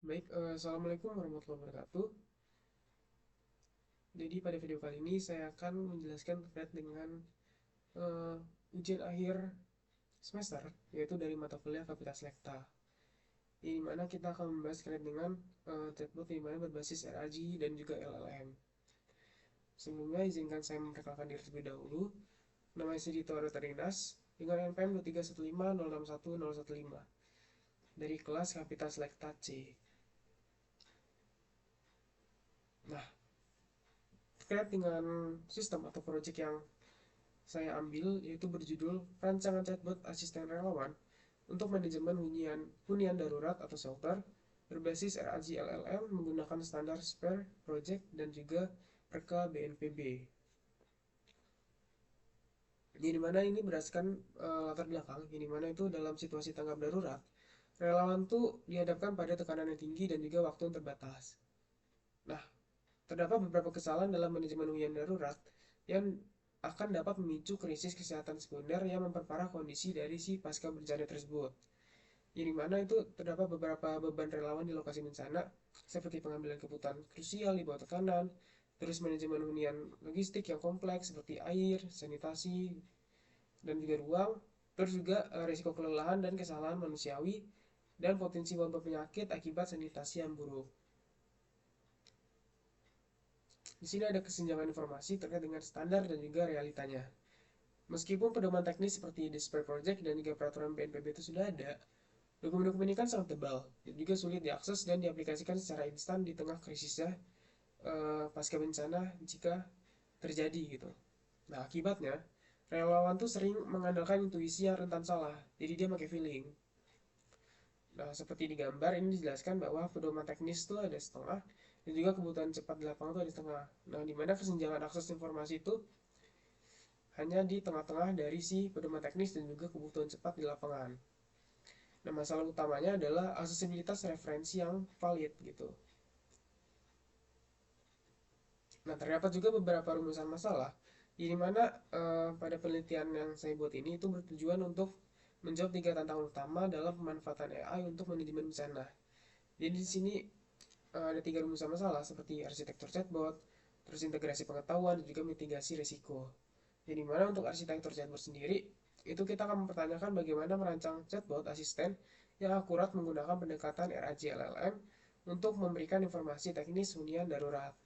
Baik, Assalamualaikum warahmatullahi wabarakatuh. Jadi pada video kali ini saya akan menjelaskan terkait dengan eh, ujian akhir semester, yaitu dari mata kuliah Kapita Selekta. Di mana kita akan membahas terkait dengan chatbot di mana berbasis RAG dan juga LLM. Sebelumnya izinkan saya memperkenalkan diri terlebih dahulu. Nama saya Dito Arutarinas dengan NPM 23150611015 dari kelas Kapita Selekta C. Nah, terkait dengan sistem atau project yang saya ambil yaitu berjudul Rancangan Chatbot Asisten Relawan untuk Manajemen Hunian Darurat atau Shelter berbasis RAG LLM menggunakan standar SPARE Project dan juga Perka BNPB. Jadi mana ini berdasarkan latar belakang, yang mana itu dalam situasi tanggap darurat, relawan tuh dihadapkan pada tekanan yang tinggi dan juga waktu yang terbatas. Nah, terdapat beberapa kesalahan dalam manajemen hunian darurat yang akan dapat memicu krisis kesehatan sekunder yang memperparah kondisi dari si pasca bencana tersebut. Yang mana itu terdapat beberapa beban relawan di lokasi bencana, seperti pengambilan keputusan krusial di bawah tekanan, terus manajemen hunian logistik yang kompleks seperti air, sanitasi, dan juga ruang, terus juga risiko kelelahan dan kesalahan manusiawi, dan potensi wabah penyakit akibat sanitasi yang buruk. Di sini ada kesenjangan informasi terkait dengan standar dan juga realitanya. Meskipun pedoman teknis seperti Display Project dan juga peraturan BNPB itu sudah ada, dokumen-dokumen ini kan sangat tebal dan juga sulit diakses dan diaplikasikan secara instan di tengah krisisnya pasca bencana jika terjadi gitu. Nah, akibatnya relawan tuh sering mengandalkan intuisi yang rentan salah, jadi dia pakai feeling. Nah, seperti di gambar ini dijelaskan bahwa pedoman teknis itu ada setengah dan juga kebutuhan cepat di lapangan itu ada setengah. Nah, di mana kesenjangan akses informasi itu hanya di tengah-tengah dari si pedoman teknis dan juga kebutuhan cepat di lapangan. Nah, masalah utamanya adalah aksesibilitas referensi yang valid gitu. Nah, terdapat juga beberapa rumusan masalah, di mana pada penelitian yang saya buat ini itu bertujuan untuk menjawab tiga tantangan utama dalam pemanfaatan AI untuk manajemen bencana. Jadi di sini ada tiga rumusan masalah seperti arsitektur chatbot, terus integrasi pengetahuan, dan juga mitigasi risiko. Jadi mana untuk arsitektur chatbot sendiri, itu kita akan mempertanyakan bagaimana merancang chatbot asisten yang akurat menggunakan pendekatan RAG LLM untuk memberikan informasi teknis hunian darurat.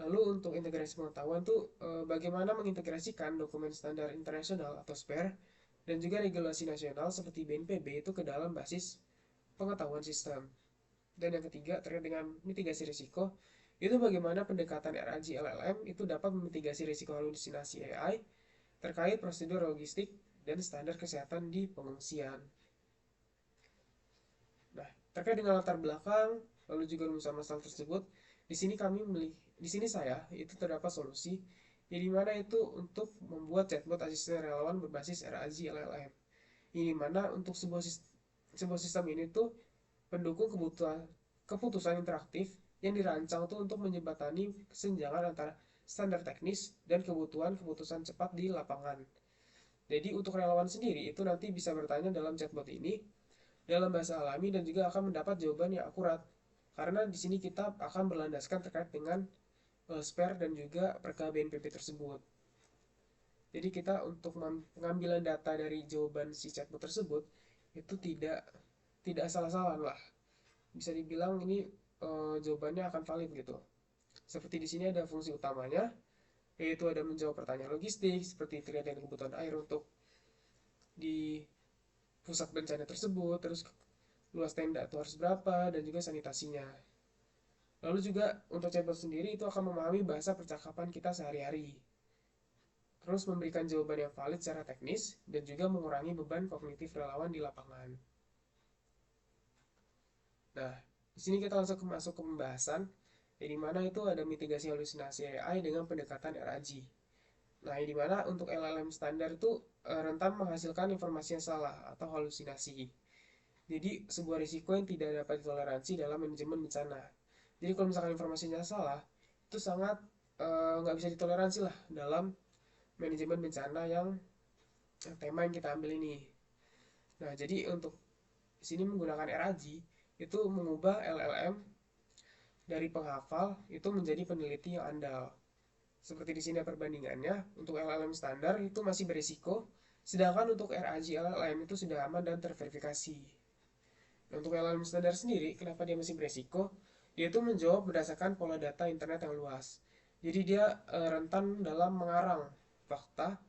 Lalu untuk integrasi pengetahuan tuh bagaimana mengintegrasikan dokumen standar internasional atau SPARE dan juga regulasi nasional seperti BNPB itu ke dalam basis pengetahuan sistem. Dan yang ketiga terkait dengan mitigasi risiko, itu bagaimana pendekatan RAG LLM itu dapat memitigasi risiko halusinasi AI terkait prosedur logistik dan standar kesehatan di pengungsian. Nah, terkait dengan latar belakang lalu juga rumusan masalah tersebut, di sini saya itu terdapat solusi di mana itu untuk membuat chatbot asisten relawan berbasis RAG LLM. Ini mana untuk sebuah sistem ini tuh pendukung keputusan interaktif yang dirancang tuh untuk menjembatani kesenjangan antara standar teknis dan kebutuhan keputusan cepat di lapangan. Jadi untuk relawan sendiri itu nanti bisa bertanya dalam chatbot ini dalam bahasa alami dan juga akan mendapat jawaban yang akurat. Karena di sini kita akan berlandaskan terkait dengan spare dan juga perka BNPB tersebut. Jadi kita untuk pengambilan data dari jawaban si chatbot tersebut itu tidak salah-salah lah. Bisa dibilang ini jawabannya akan valid gitu. Seperti di sini ada fungsi utamanya, yaitu ada menjawab pertanyaan logistik seperti terkait dengan kebutuhan air untuk di pusat bencana tersebut, terus luas tenda itu harus berapa, dan juga sanitasinya. Lalu juga untuk chatbot sendiri itu akan memahami bahasa percakapan kita sehari-hari. Terus memberikan jawaban yang valid secara teknis dan juga mengurangi beban kognitif relawan di lapangan. Nah, di sini kita langsung masuk ke pembahasan, di mana itu ada mitigasi halusinasi AI dengan pendekatan RAG. Nah, di mana untuk LLM standar itu rentan menghasilkan informasi yang salah atau halusinasi. Jadi, sebuah risiko yang tidak dapat ditoleransi dalam manajemen bencana. Jadi, kalau misalkan informasinya salah, itu sangat nggak bisa ditoleransi lah dalam manajemen bencana yang tema yang kita ambil ini. Nah, jadi untuk sini menggunakan RAG itu mengubah LLM dari penghafal itu menjadi peneliti yang andal. Seperti di sini perbandingannya, untuk LLM standar itu masih berisiko, sedangkan untuk RAG LLM itu sudah aman dan terverifikasi. Nah, untuk LLM standar sendiri, kenapa dia masih berisiko? Dia itu menjawab berdasarkan pola data internet yang luas. Jadi dia rentan dalam mengarang fakta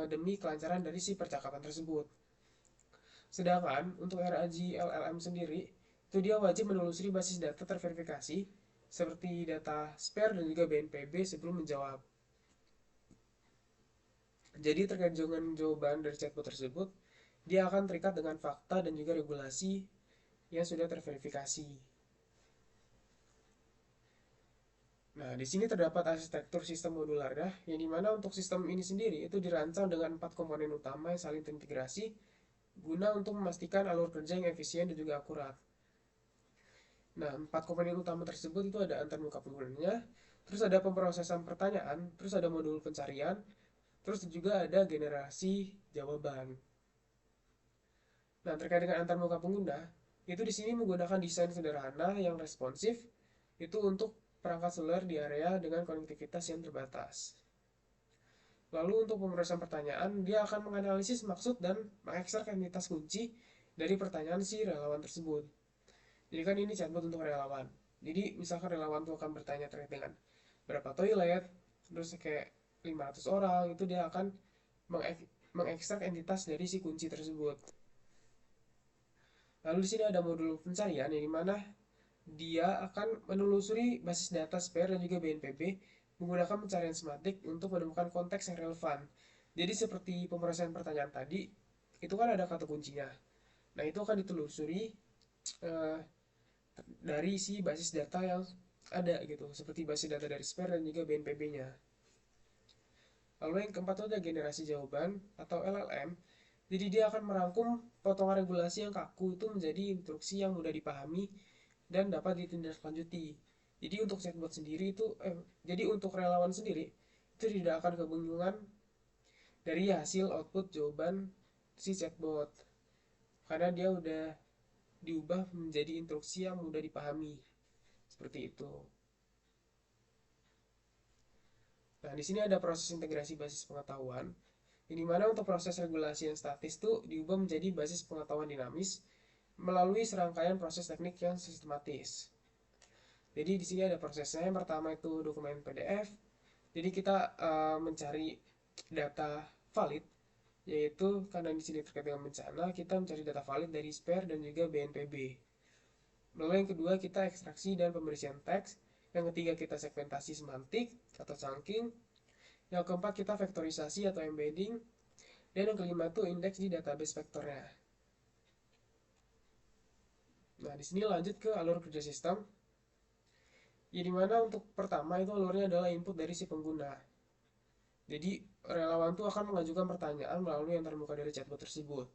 demi kelancaran dari si percakapan tersebut. Sedangkan untuk RAG LLM sendiri, itu dia wajib menelusuri basis data terverifikasi seperti data SPARE dan juga BNPB sebelum menjawab. Jadi terkait dengan jawaban dari chatbot tersebut, dia akan terikat dengan fakta dan juga regulasi yang sudah terverifikasi. Nah, di sini terdapat arsitektur sistem modularnya, yang dimana untuk sistem ini sendiri itu dirancang dengan 4 komponen utama yang saling terintegrasi, guna untuk memastikan alur kerja yang efisien dan juga akurat. Nah, 4 komponen utama tersebut itu ada antarmuka penggunanya, terus ada pemrosesan pertanyaan, terus ada modul pencarian, terus juga ada generasi jawaban. Nah, terkait dengan antarmuka pengguna, itu di sini menggunakan desain sederhana yang responsif, itu untuk perangkat seluler di area dengan konektivitas yang terbatas. Lalu untuk pemrosesan pertanyaan, dia akan menganalisis maksud dan mengekstrak entitas kunci dari pertanyaan si relawan tersebut. Jadi kan ini chatbot untuk relawan. Jadi misalkan relawan itu akan bertanya terkait dengan berapa toilet, terus kayak 500 orang, itu dia akan mengekstrak entitas dari si kunci tersebut. Lalu di sini ada modul pencarian yang dimana dia akan menelusuri basis data SPARE dan juga BNPB menggunakan pencarian semantik untuk menemukan konteks yang relevan. Jadi seperti pemrosesan pertanyaan tadi, itu kan ada kata kuncinya. Nah, itu akan ditelusuri eh, dari si basis data yang ada gitu, seperti basis data dari SPARE dan juga BNPB-nya. Lalu yang keempat itu ada generasi jawaban atau LLM. Jadi dia akan merangkum potongan regulasi yang kaku itu menjadi instruksi yang mudah dipahami dan dapat ditindaklanjuti. Jadi untuk chatbot sendiri itu, jadi untuk relawan sendiri itu tidak akan kebingungan dari hasil output jawaban si chatbot, karena dia udah diubah menjadi instruksi yang mudah dipahami. Seperti itu. Nah, di sini ada proses integrasi basis pengetahuan, ini mana untuk proses regulasi yang statis itu diubah menjadi basis pengetahuan dinamis melalui serangkaian proses teknik yang sistematis. Jadi di sini ada prosesnya. Yang pertama itu dokumen PDF. Jadi kita mencari data valid, yaitu karena di sini terkait dengan bencana, kita mencari data valid dari SPARE dan juga BNPB. Lalu yang kedua kita ekstraksi dan pembersihan teks. Yang ketiga kita segmentasi semantik atau chunking. Yang keempat kita vektorisasi atau embedding. Dan yang kelima itu indeks di database vektornya. Nah, di sini lanjut ke alur kerja sistem. Ya, dimana untuk pertama itu alurnya adalah input dari si pengguna. Jadi relawan itu akan mengajukan pertanyaan melalui yang terbuka dari chatbot tersebut.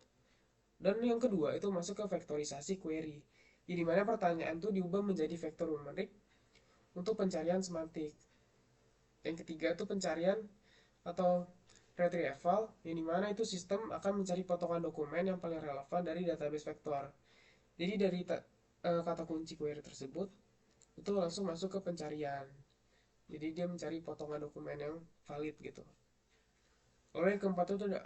Dan yang kedua itu masuk ke vektorisasi query. Jadi dimana pertanyaan itu diubah menjadi vektor numerik untuk pencarian semantik. Yang ketiga itu pencarian atau retrieval, yang dimana itu sistem akan mencari potongan dokumen yang paling relevan dari database vektor. Jadi dari kata kunci query tersebut itu langsung masuk ke pencarian. Jadi dia mencari potongan dokumen yang valid gitu. Lalu yang keempat itu ada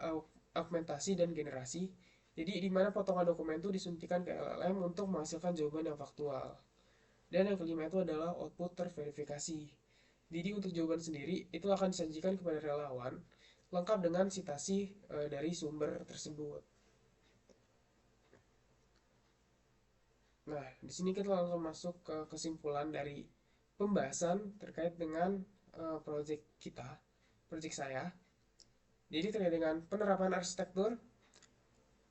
augmentasi dan generasi. Jadi di mana potongan dokumen itu disuntikan ke LLM untuk menghasilkan jawaban yang faktual. Dan yang kelima itu adalah output terverifikasi. Jadi untuk jawaban sendiri itu akan disajikan kepada relawan lengkap dengan citasi dari sumber tersebut. Nah, di sini kita langsung masuk ke kesimpulan dari pembahasan terkait dengan project kita, project saya. Jadi terkait dengan penerapan arsitektur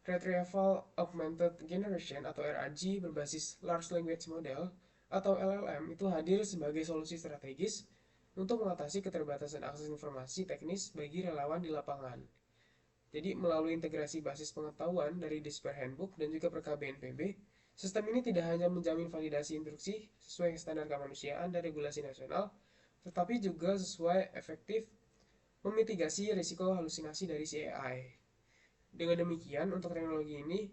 Retrieval Augmented Generation atau RAG berbasis Large Language Model atau LLM itu hadir sebagai solusi strategis untuk mengatasi keterbatasan akses informasi teknis bagi relawan di lapangan. Jadi melalui integrasi basis pengetahuan dari Disper Handbook dan juga Perka BNPB, sistem ini tidak hanya menjamin validasi instruksi sesuai standar kemanusiaan dan regulasi nasional, tetapi juga sesuai efektif memitigasi risiko halusinasi dari si AI. Dengan demikian, untuk teknologi ini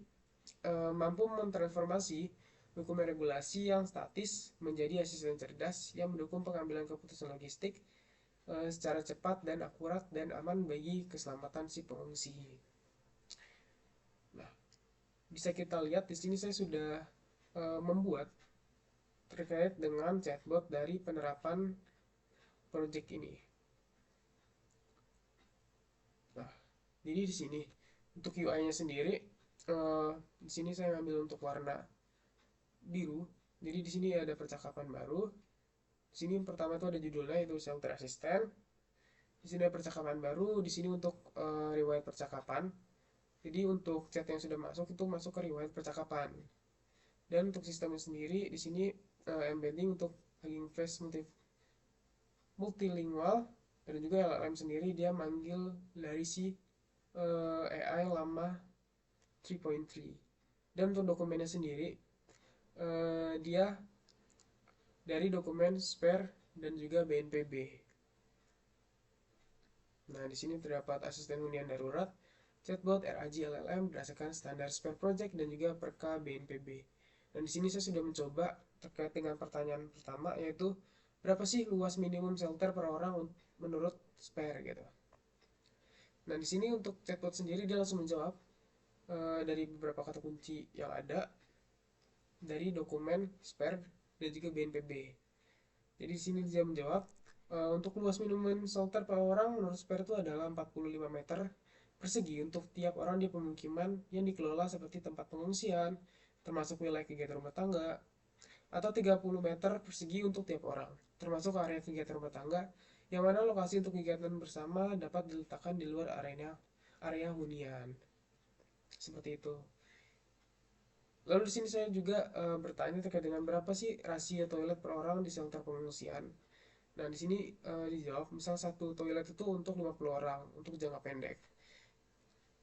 mampu mentransformasi Dokumen regulasi yang statis menjadi asisten cerdas yang mendukung pengambilan keputusan logistik secara cepat dan akurat dan aman bagi keselamatan si pengungsi. Nah, bisa kita lihat di sini saya sudah membuat terkait dengan chatbot dari penerapan project ini. Nah, jadi di sini untuk UI-nya sendiri, di sini saya ambil untuk warna biru. Jadi di sini ada percakapan baru. Di sini yang pertama itu ada judulnya itu shelter assistant. Di sini ada percakapan baru. Di sini untuk riwayat percakapan. Jadi untuk chat yang sudah masuk itu masuk ke riwayat percakapan. Dan untuk sistemnya sendiri di sini embedding untuk Hugging Face multilingual, dan juga LLM sendiri dia manggil dari si AI Llama 3.3. Dan untuk dokumennya sendiri dia dari dokumen spare dan juga BNPB. Nah, di sini terdapat asisten hunian darurat, chatbot RAG LLM berdasarkan standar spare project dan juga perka BNPB. Dan di sini saya sudah mencoba terkait dengan pertanyaan pertama, yaitu berapa sih luas minimum shelter per orang menurut spare gitu. Nah, di sini untuk chatbot sendiri dia langsung menjawab dari beberapa kata kunci yang ada dari dokumen spare dan juga BNPB. Jadi di sini dia menjawab untuk luas minimum shelter per orang menurut spare itu adalah 45 meter persegi untuk tiap orang di pemukiman yang dikelola seperti tempat pengungsian, termasuk wilayah kegiatan rumah tangga, atau 30 meter persegi untuk tiap orang, termasuk area kegiatan rumah tangga, yang mana lokasi untuk kegiatan bersama dapat diletakkan di luar area hunian. Seperti itu. Lalu di sini saya juga bertanya terkait dengan berapa sih rasio toilet per orang di shelter pengungsian. Nah, di sini dijawab, misal satu toilet itu untuk 50 orang untuk jangka pendek.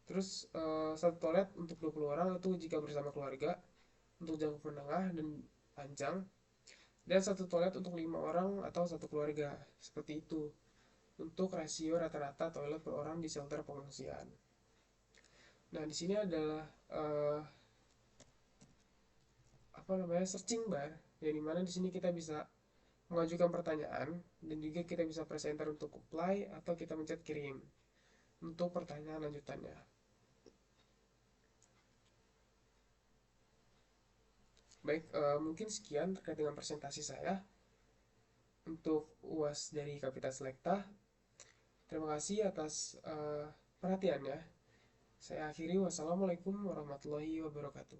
Terus satu toilet untuk 20 orang itu jika bersama keluarga untuk jangka menengah dan panjang. Dan satu toilet untuk 5 orang atau satu keluarga. Seperti itu untuk rasio rata-rata toilet per orang di shelter pengungsian. Nah, di sini adalah searching bar, yang dimana di sini kita bisa mengajukan pertanyaan dan juga kita bisa press enter untuk apply atau kita mencet kirim untuk pertanyaan lanjutannya. Baik, mungkin sekian terkait dengan presentasi saya untuk UAS dari Kapita Selekta. Terima kasih atas perhatiannya. Saya akhiri, wassalamualaikum warahmatullahi wabarakatuh.